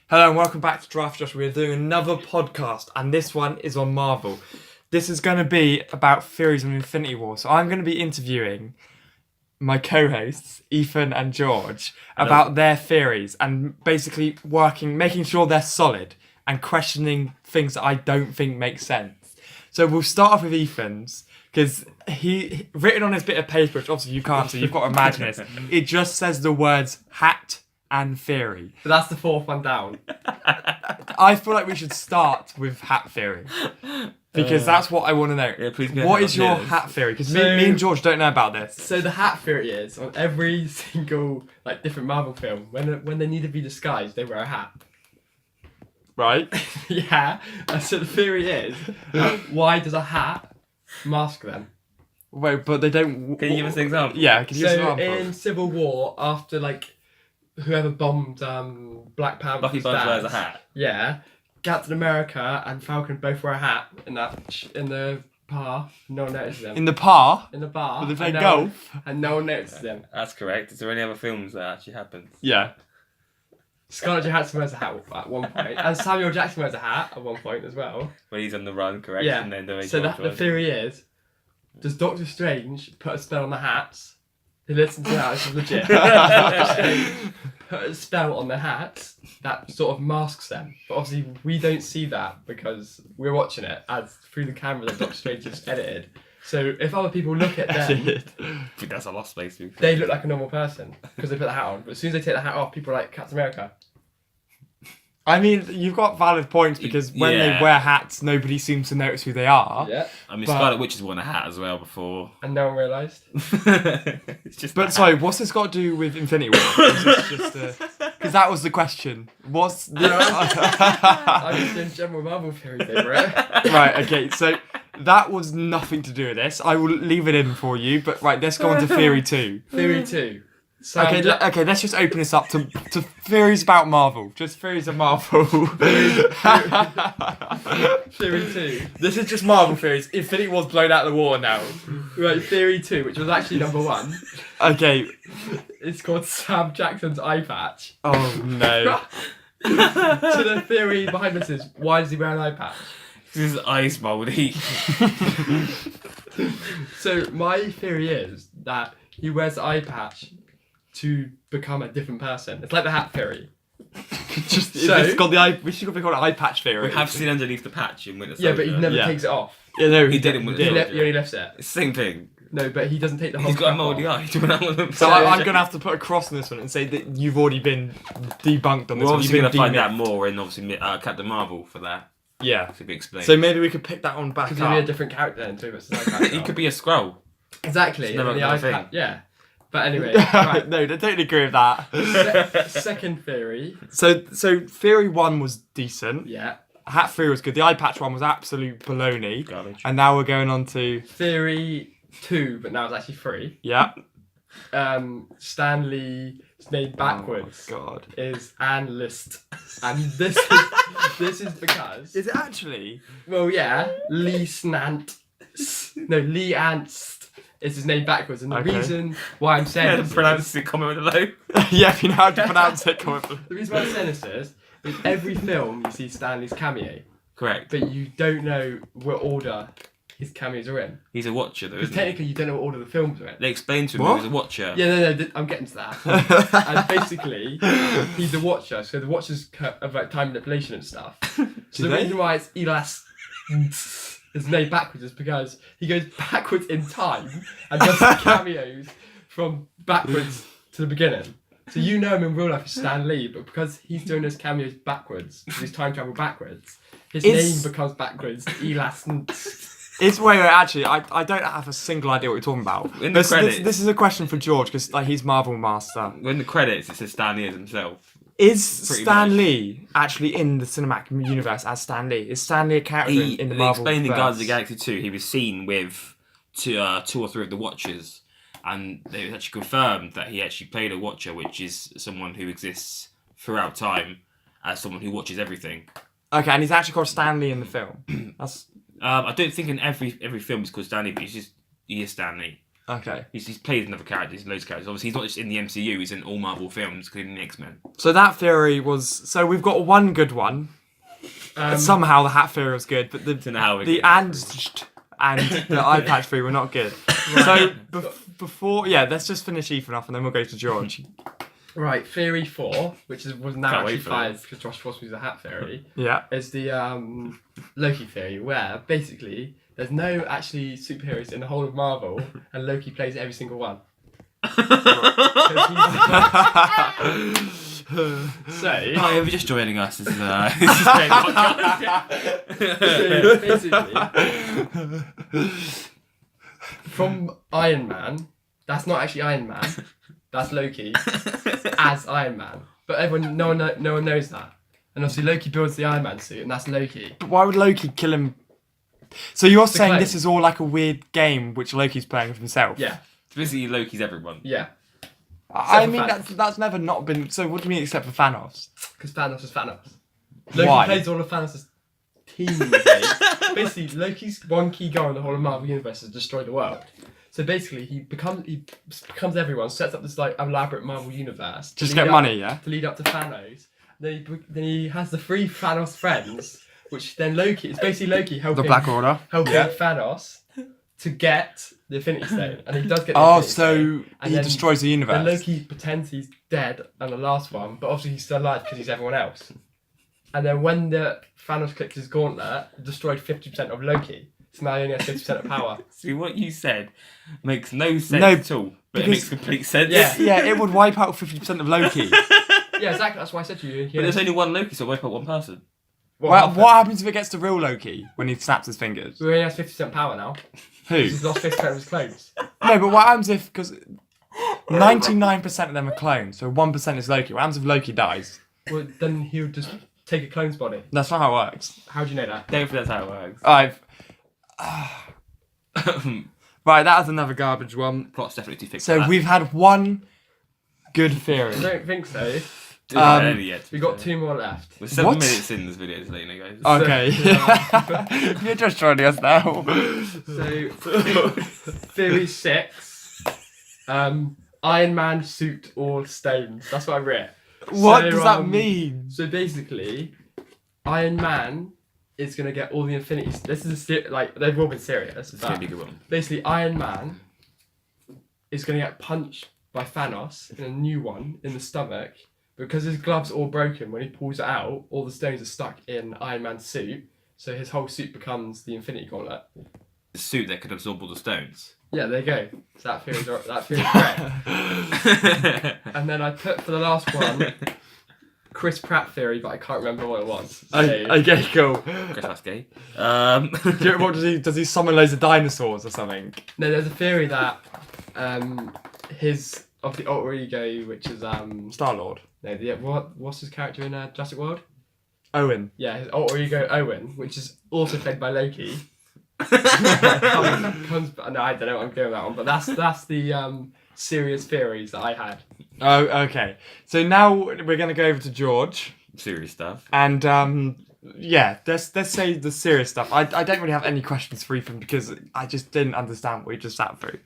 Hello and welcome back to Giraffeyjosh. We're doing another podcast and this one is on Marvel. This is going to be about theories on Infinity War. So I'm going to be interviewing my co-hosts, Ethan and George, about their theories and basically making sure they're solid and questioning things that I don't think make sense. So we'll start off with Ethan's because he written on his bit of paper, which obviously you can't see, you've got to imagine this. It just says the words hat and theory. But that's the fourth one down. I feel like we should start with hat theory because that's what I want to know. Yeah, please. What is your hat theory? Because me and George don't know about this. So the hat theory is on every single different Marvel film when they need to be disguised, they wear a hat. Right? Yeah. And so the theory is, why does a hat mask them? Wait, but they don't. Can you give us an example? Yeah, can you give us an So example? in Civil War, after whoever bombed Black Panther's Bucky Barnes dad, wears a hat. Yeah. Captain America and Falcon both wear a hat in the bar. No one notices them. In the bar? In the bar. Where they play and golf? And no one notices them. That's correct. Is there any other films that actually happens? Yeah. Scarlett Johansson wears a hat at one point, and Samuel Jackson wears a hat at one point as well. When he's on the run, correct? Yeah. And then So the theory is, does Doctor Strange put a spell on the hats? He listens to that, this is legit. Put a spell on the hats that sort of masks them. But obviously we don't see that because we're watching it as through the camera that Doctor Strange has edited. So if other people look at them, I think that's a lost space. they look like a normal person because they put the hat on. But as soon as they take the hat off, people are like Captain America. I mean, you've got valid points because when they wear hats, nobody seems to notice who they are. Yeah. I mean, Scarlet Witch has worn a hat as well before. And no one realised. It's just. But sorry, what's this got to do with Infinity War? Because that was the question. What's the... I'm just doing general Marvel theory thing, right? Right, okay, so that was nothing to do with this. I will leave it in for you, but right, let's go on to theory 2. Theory 2. Okay, let's just open this up to theories about Marvel. Just theories of Marvel. Theory 2. This is just Marvel theories. Infinity War's blown out of the water now. Right, theory 2, which was actually number 1. Okay. It's called Sam Jackson's eye patch. Oh, no. So the theory behind this is, why does he wear an eye patch? His eyes mouldy. So my theory is that he wears the eye patch to become a different person. It's like the hat theory. It's called we should call it eye patch theory. We have seen underneath the patch in Winter Yeah, Soldier. but he never takes it off. Yeah, no, He did in Winter He Soldier. only lifts it. It's the same thing. No, but he doesn't take the whole He's got a cap mouldy off. eye. So I'm going to have to put a cross on this one and say that you've already been debunked on this We're one. obviously You've going been to find demythed. out more in obviously Captain Marvel for that. Yeah. To be explained. So maybe we could pick that one back Because he'll be a up. different character then too. It's like he could be a Skrull. Exactly. It's never and the another eye thing. patch. Yeah. But anyway, right. No, I don't agree with that. Second theory. So theory 1 was decent. Yeah. Hat theory was good. The eye patch one was absolute baloney. Garbage. And now we're going on to... Theory 2, but now it's actually 3. Yeah. Stan Lee's name backwards Oh, God. is Ann List. And this is because... Is it actually? Well, yeah, Lee Snant. No, Lee Ant is his name backwards. And the Okay. reason why I'm saying Yeah, this pronounce it comment with a low. Yeah, if you know how to pronounce it, come on. the reason why I'm saying this is every film you see Stanley's cameo, Correct. but you don't know what order his cameos are in. He's a watcher though, Because isn't he? technically you don't know what order the films are in. They explained to him What? he was a watcher. Yeah, no, I'm getting to that. And basically, he's a watcher, so the watchers of time manipulation and stuff. So the they? reason why it's Elas his name backwards is because he goes backwards in time and does cameos from backwards to the beginning. So you know him in real life as Stan Lee, but because he's doing those cameos backwards, he's time travel backwards, his name becomes backwards, Elas. Wait, actually, I don't have a single idea what you're talking about. In the credits. This is a question for George, because he's Marvel Master. In the credits, it says Stan Lee as himself. Is Pretty Stan much. Lee actually in the cinematic universe as Stan Lee? Is Stan Lee a character in the They Marvel explained in verse? Guardians of the Galaxy 2, he was seen with two or three of the Watchers, and they actually confirmed that he actually played a Watcher, which is someone who exists throughout time as someone who watches everything. Okay, and he's actually called Stan Lee in the film. That's I don't think in every film he's called Stan Lee, but he is Stan Lee. Okay. He's played another character. He's loads of characters. Obviously, he's not just in the MCU. He's in all Marvel films, including the X-Men. So that theory was. So we've got one good one. Somehow the hat theory was good, but Don't know how we the get and the eye patch theory were not good. So before, let's just finish Ethan off, and then we'll go to George. Right, theory 4, which was now Can't wait actually for 5 this. because Josh forced me to the hat theory, Yeah. is the Loki theory, where basically there's no actually superheroes in the whole of Marvel, and Loki plays every single one. So, Hi, if you're just joining us, this is Spain podcast. basically, from Iron Man, that's not actually Iron Man, that's Loki as Iron Man. But no one knows that. And obviously Loki builds the Iron Man suit, and that's Loki. But why would Loki kill him? So you're saying claim. this is all like a weird game which Loki's playing with himself? Yeah, Basically, Loki's everyone. yeah. I for mean, Thanos. that's never not been. So what do you mean except for Thanos? Because Thanos is Thanos. Loki Why? plays all of Thanos' team games. Basically, Loki's one key goal in the whole of Marvel Universe is to destroy the world. So basically, he becomes everyone, sets up this like elaborate Marvel Universe. Just get money, yeah? To lead up to Thanos. Then he has the 3 Thanos friends, which then Loki. It's basically Loki helping Order. helping Yeah. Thanos to get the Infinity Stone, and he does get the Oh, Infinity Stone. so And he then- destroys the universe. Then Loki pretends he's dead on the last one, but obviously he's still alive because he's everyone else. And then when the Thanos clicked his gauntlet, it destroyed 50% of Loki. So now he only has 50% of power. See, what you said makes no sense No, at all, but it because- makes complete sense. Yeah. Yeah, it would wipe out 50% of Loki. Yeah, exactly. That's why I said to you. But there's only one Loki, so wipe out one person. Well, what happens if it gets to real Loki when he snaps his fingers? He only has 50% power now. Who? He's lost 50% of his clones. No, but what happens if, because 99% of them are clones, so 1% is Loki. What happens if Loki dies? Well, then he would just take a clone's body. That's not how it works. How do you know that? Don't think that's how it works. Right, that was another garbage one. Plot's definitely too thick. So for that. we've had one good theory. I don't think so. Don't have any yet, to We be got fair. 2 more left. We're 7 What? minutes in this video, just let you know, guys. Okay. You're just joining us now. So, theory 6. Iron Man suit all stones. That's what I read. What So, does that mean? So basically, Iron Man is gonna get all the Infinity. This is they've all been serious. It's But going to be a good one. basically, Iron Man is gonna get punched by Thanos in a new one in the stomach because his glove's all broken. When he pulls it out, all the stones are stuck in Iron Man's suit, so his whole suit becomes the Infinity Gauntlet. The suit that could absorb all the stones. Yeah, there you go. So that theory's correct. And then I put for the last one, Chris Pratt theory, but I can't remember what it was. So, Okay, cool. Guess that's gay. What does he? Does he summon loads of dinosaurs or something? no, there's a theory that his of the alter ego, which is Star Lord. what's his character in Jurassic World? Owen. Yeah, his alter ego Owen, which is also played by Loki. No, I don't know what I'm doing with that one, but that's the serious theories that I had. Oh, okay. So now we're gonna go over to George, Serious stuff. and let's say the serious stuff. I don't really have any questions for Ethan because I just didn't understand what he just sat through.